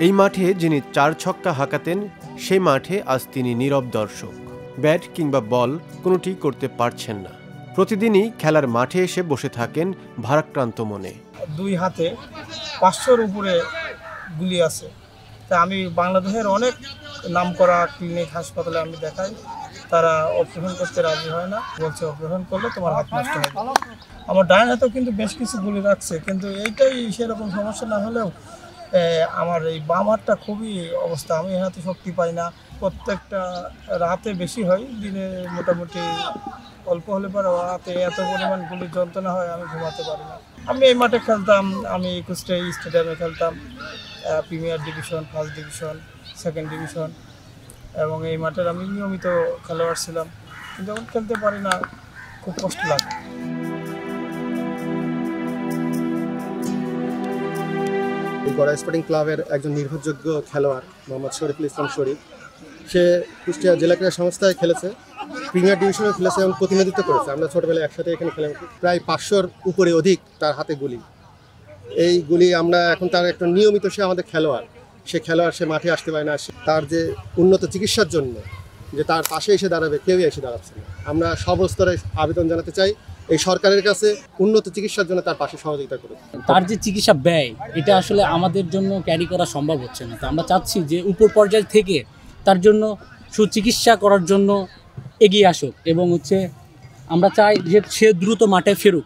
এই মাঠে যিনি 4 ছক্কা হাঁকাতেন সেই মাঠে আজ তিনি নীরব দর্শক। ব্যাট কিংবা বল কোনোটি করতে পারছেন না। প্রতিদিনই খেলার মাঠে এসে বসে থাকেন ভারাক্রান্ত মনে। 2 হাতে 500-র উপরে গুলি আছে। তা আমি বাংলাদেশের অনেক নামকরা ক্লিনিক হাসপাতালে আমি দেখাই, তারা অপারেশন করতে রাজি হয় না, বলছে অপারেশন করলে তোমার হাত নষ্ট হবে। আমার ডান হাতেও কিন্তু বেশ কিছু গুলি রাখছে, কিন্তু এইটাই সেরকম সমস্যা না হলেও আমার এই বাম হাতটা খুবই অবস্থা। আমি এই হাতে শক্তি পাই না। প্রত্যেকটা রাতে বেশি হয়, দিনে মোটামুটি অল্প হলে পরে রাতে এত পরিমাণ গুলির যন্ত্রণা হয় আমি ঘুমাতে পারি না। আমি এই মাঠে খেলতাম, আমি কুষ্টিয়া স্টেডিয়ামে খেলতাম, premier division, first division, second division, এবং এই মাঠের আমি নিয়মিত খেলোয়াড় ছিলাম, কিন্তু এখন খেলতে পারি না, খুব কষ্ট লাগে। এই গড়া স্পোর্টিং ক্লাবের একজন নির্ভরযোগ্য খেলোয়াড় মোহাম্মদ শরীফুল ইসলাম শরীফ, সে কুষ্টিয়া জেলা ক্রীড়া সংস্থায় খেলেছে, প্রিমিয়ার ডিভিশনে খেলেছে এবং প্রতিনিধিত্ব করেছে। আমরা ছোটবেলায় একসাথে এখানে খেলে, প্রায় 500-র উপরে অধিক তার হাতে গুলি। এই গুলি আমরা এখন তার একটা নিয়মিত, সে আমাদের খেলোয়াড়, সে মাঠে আসতে পারে না। তার যে উন্নত চিকিৎসার জন্য যে তার পাশে এসে দাঁড়াবে, কেউই এসে দাঁড়াচ্ছে না। আমরা সব স্তরে আবেদন জানাতে চাই এই সরকারের কাছে উন্নত চিকিৎসার জন্য তার পাশে সহযোগিতা করুন। তার যে চিকিৎসা ব্যয়, এটা আসলে আমাদের জন্য ক্যারি করা সম্ভব হচ্ছে না। তো আমরা চাচ্ছি যে উপর পর্যায় থেকে তার জন্য সুচিকিৎসা করার জন্য এগিয়ে আসুক, এবং আমরা চাই যে সে দ্রুত মাঠে ফেরুক।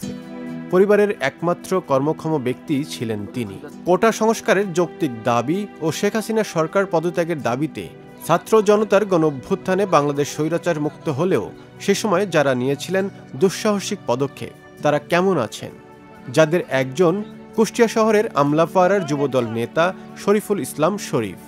পরিবারের একমাত্র কর্মক্ষম ব্যক্তি ছিলেন তিনি। কোটা সংস্কারের যৌক্তিক দাবি ও শেখ হাসিনা সরকার পদত্যাগের দাবিতে ছাত্র জনতার গণঅভ্যুত্থানে বাংলাদেশ স্বৈরাচার মুক্ত হলেও সে সময় যারা নিয়েছিলেন দুঃসাহসিক পদক্ষেপ, তারা কেমন আছেন? যাদের একজন কুষ্টিয়া শহরের আমলাপাড়ার যুবদল নেতা শরীফুল ইসলাম শরীফ।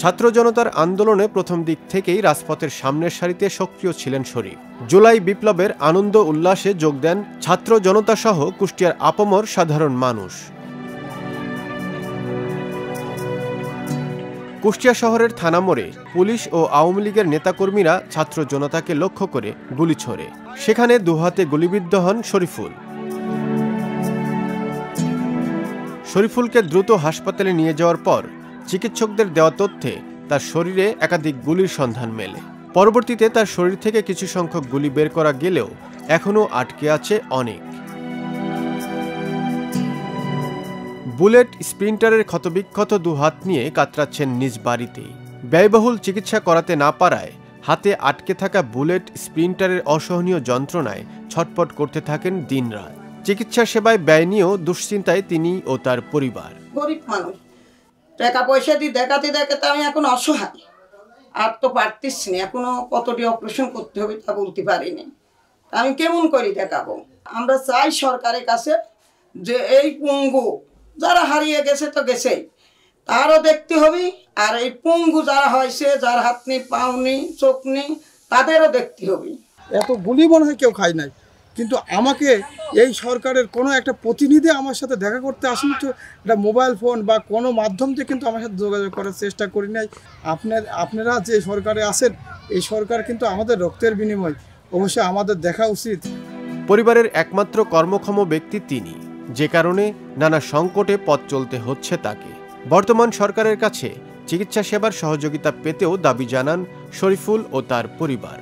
ছাত্র জনতার আন্দোলনে প্রথম দিক থেকেই রাজপথের সামনের সারিতে সক্রিয় ছিলেন শরীফ। জুলাই বিপ্লবের আনন্দ উল্লাসে যোগ দেন ছাত্র জনতা সহ কুষ্টিয়ার আপামর সাধারণ মানুষ। কুষ্টিয়া শহরের থানা মোড়ে পুলিশ ও আওয়ামী লীগের নেতাকর্মীরা ছাত্র জনতাকে লক্ষ্য করে গুলি ছোড়ে। সেখানে দুহাতে গুলিবিদ্ধ হন শরীফুল। শরীফুলকে দ্রুত হাসপাতালে নিয়ে যাওয়ার পর চিকিৎসকদের দেওয়া তথ্যে তার শরীরে একাধিক গুলির সন্ধান মেলে। পরবর্তীতে তার শরীর থেকে কিছু সংখ্যক গুলি বের করা গেলেও এখনও আটকে আছে অনেক। বুলেট স্প্রিন্টারের ক্ষতবিক্ষত দুহাত নিয়ে কাতরাচ্ছেন নিজ বাড়িতেই। ব্যয়বহুল চিকিৎসা করাতে না পারায় হাতে আটকে থাকা বুলেট স্প্রিন্টারের অসহনীয় যন্ত্রণায় ছটপট করতে থাকেন দিনরাত। চিকিৎসা সেবায় ব্যয় নিয়েও দুশ্চিন্তায় তিনি ও তার পরিবার। গরিব মানুষ, টাকা পয়সা দিয়ে দেখাতে দেখাতে আমি এখন অসহায়, আর তো পারতেছি না। এখনো কতটি অপারেশন করতে হবে তা বলতে পারিনি। আমি কেমন করে দেখাবো? আমরা চাই সরকারের কাছে যে এই পঙ্গু যারা হারিয়ে গেছে তো গেছেই, তারও দেখতে হবে, আর এই পঙ্গু যারা হয়েছে, যার হাত নেই, পাও নেই, চোখ নেই, তাদেরও দেখতে হবে। এত গুলি মনে হয় কেউ খায় নাই, কিন্তু আমাকে এই সরকারের কোনো একটা প্রতিনিধি আমার সাথে দেখা করতে আসেনি, তো একটা মোবাইল ফোন বা কোনো মাধ্যম দিয়ে কিন্তু আমার সাথে যোগাযোগ করার চেষ্টা করি নাই। আপনারা যে সরকারে আছেন, এই সরকার কিন্তু আমাদের রক্তের বিনিময়, অবশ্যই আমাদের দেখা উচিত। পরিবারের একমাত্র কর্মক্ষম ব্যক্তি তিনি, যে কারণে নানা সংকটে পথ চলতে হচ্ছে তাকে। বর্তমান সরকারের কাছে চিকিৎসা সেবার সহযোগিতা পেতেও দাবি জানান শরীফুল ও তার পরিবার।